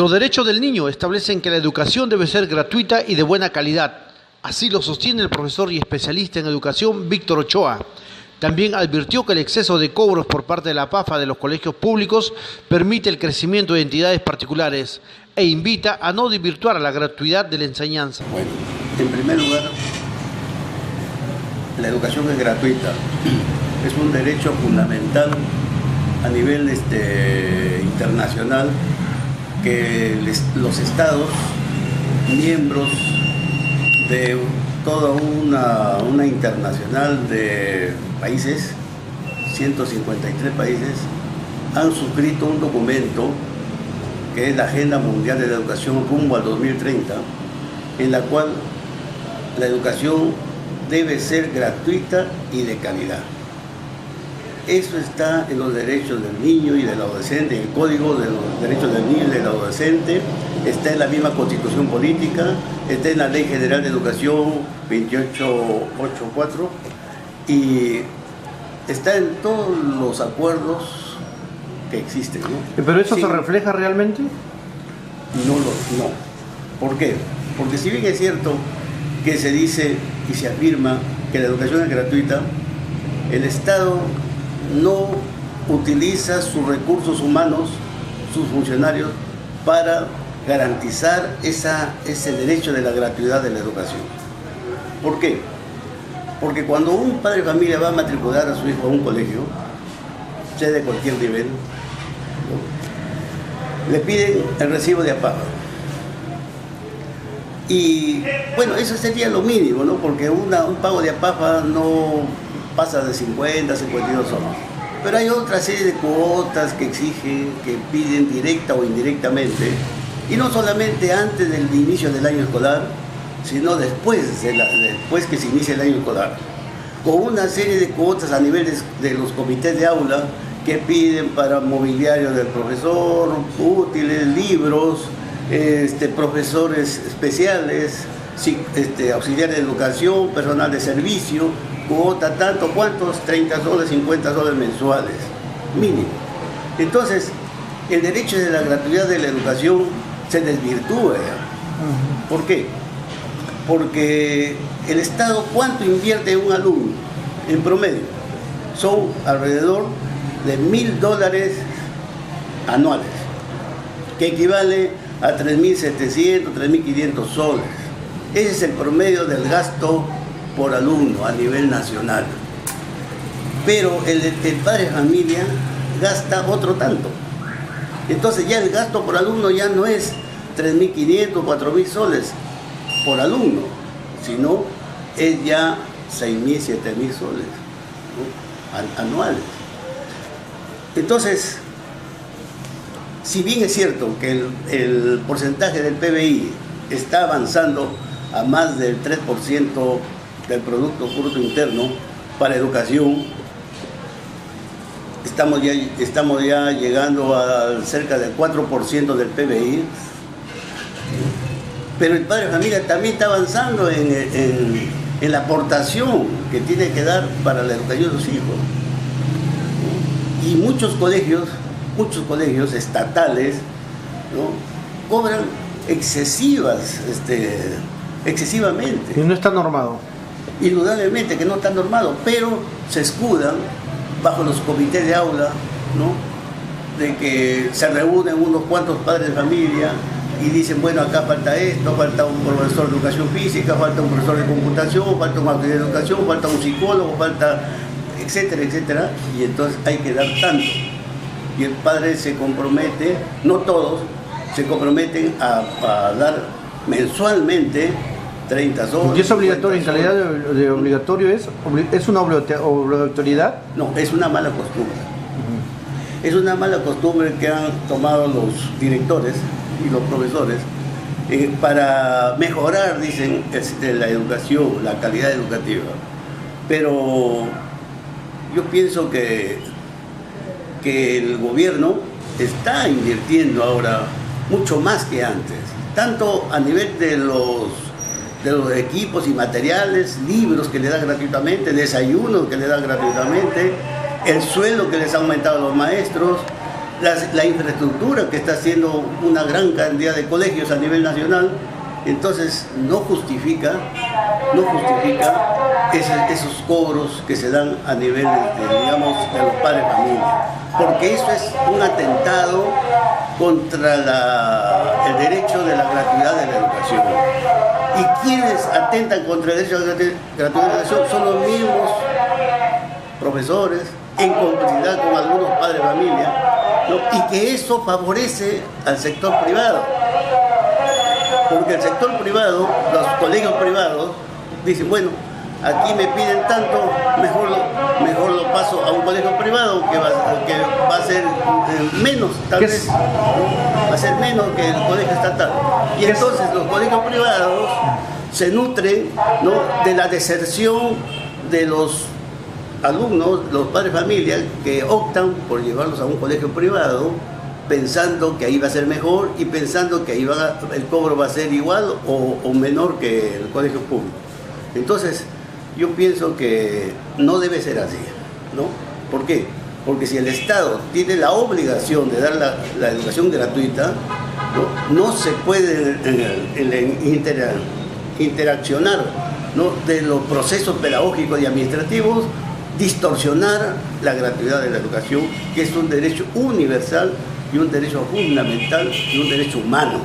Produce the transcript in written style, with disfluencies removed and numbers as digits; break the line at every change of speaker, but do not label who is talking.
Los derechos del niño establecen que la educación debe ser gratuita y de buena calidad. Así lo sostiene el profesor y especialista en educación Víctor Ochoa. También advirtió que el exceso de cobros por parte de la PAFA de los colegios públicos permite el crecimiento de entidades particulares e invita a no desvirtuar la gratuidad de la enseñanza.
Bueno, en primer lugar, la educación es gratuita. Es un derecho fundamental a nivel internacional que los estados, miembros de toda una internacional de países, 153 países, han suscrito un documento que es la Agenda Mundial de la Educación rumbo al 2030, en la cual la educación debe ser gratuita y de calidad. Eso está en los derechos del niño y del adolescente, en el Código de los Derechos del Niño y del Adolescente, está en la misma Constitución Política, está en la Ley General de Educación 2884 y está en todos los acuerdos que existen, ¿no?
¿Pero eso
sí,
se refleja realmente?
No. ¿Por qué? Porque si bien es cierto que se dice y se afirma que la educación es gratuita, el Estado no utiliza sus recursos humanos, sus funcionarios, para garantizar ese derecho de la gratuidad de la educación. ¿Por qué? Porque cuando un padre de familia va a matricular a su hijo a un colegio, sea de cualquier nivel, ¿no?, le piden el recibo de APAFA. Y bueno, eso sería lo mínimo, ¿no? Porque un pago de APAFA no pasa de 50 a 52 soles. Pero hay otra serie de cuotas que exigen, que piden directa o indirectamente, y no solamente antes del inicio del año escolar, sino después que se inicia el año escolar, con una serie de cuotas a nivel de los comités de aula que piden para mobiliario del profesor, útiles, libros, profesores especiales, auxiliares de educación, personal de servicio, cuota tanto, ¿cuántos? 30 soles, 50 soles mensuales, mínimo. Entonces, el derecho de la gratuidad de la educación se desvirtúa ya. ¿Por qué? Porque el Estado, ¿cuánto invierte en un alumno? En promedio, son alrededor de $1.000 anuales, que equivale a 3.700, 3.500 soles. Ese es el promedio del gasto por alumno a nivel nacional. Pero el padre de familia gasta otro tanto. Entonces ya el gasto por alumno ya no es 3.500, 4.000 soles por alumno, sino es ya 6.000, 7.000 soles, ¿no?, anuales. Entonces, si bien es cierto que el porcentaje del PBI está avanzando a más del 3% del Producto Bruto Interno para educación, estamos ya llegando a cerca del 4% del PBI, pero el padre de familia también está avanzando en la aportación que tiene que dar para la educación de sus hijos. Y muchos colegios estatales, ¿no?, cobran excesivamente.
Y no está normado.
Indudablemente que no está normado, pero se escudan bajo los comités de aula, ¿no?, de que se reúnen unos cuantos padres de familia y dicen, bueno, acá falta esto, falta un profesor de educación física, falta un profesor de computación, falta un auxiliar de educación, falta un psicólogo, falta, etcétera, etcétera, y entonces hay que dar tanto. Y el padre se compromete, no todos, se comprometen a dar mensualmente 30 soles.
¿Y es obligatorio en calidad de obligatorio? ¿Es una obligatoriedad?
No, es una mala costumbre. Es una mala costumbre que han tomado los directores y los profesores para mejorar, dicen, la educación, la calidad educativa. Pero yo pienso que el gobierno está invirtiendo ahora mucho más que antes, tanto a nivel de los equipos y materiales, libros que le dan gratuitamente, desayunos que le dan gratuitamente, el sueldo que les ha aumentado a los maestros, la infraestructura que está haciendo una gran cantidad de colegios a nivel nacional. Entonces no justifica esos cobros que se dan a nivel digamos, de los padres de familia, porque eso es un atentado contra el derecho de la gratuidad de la educación. Y quienes atentan contra el derecho a la gratuidad de la educación son los mismos profesores, en complicidad con algunos padres de familia, ¿no? Y que eso favorece al sector privado. Porque el sector privado, los colegios privados, dicen, bueno, aquí me piden tanto, mejor lo paso a un colegio privado que va a ser menos, tal vez, va a ser menos que el colegio estatal. Y entonces los colegios privados se nutren, ¿no?, de la deserción de los alumnos, los padres de familia, que optan por llevarlos a un colegio privado, pensando que ahí va a ser mejor y pensando que ahí el cobro va a ser igual o menor que el colegio público. Entonces, yo pienso que no debe ser así, ¿no? ¿Por qué? Porque si el Estado tiene la obligación de dar la educación gratuita, no se puede interaccionar, ¿no?, de los procesos pedagógicos y administrativos, distorsionar la gratuidad de la educación, que es un derecho universal y un derecho fundamental y un derecho humano.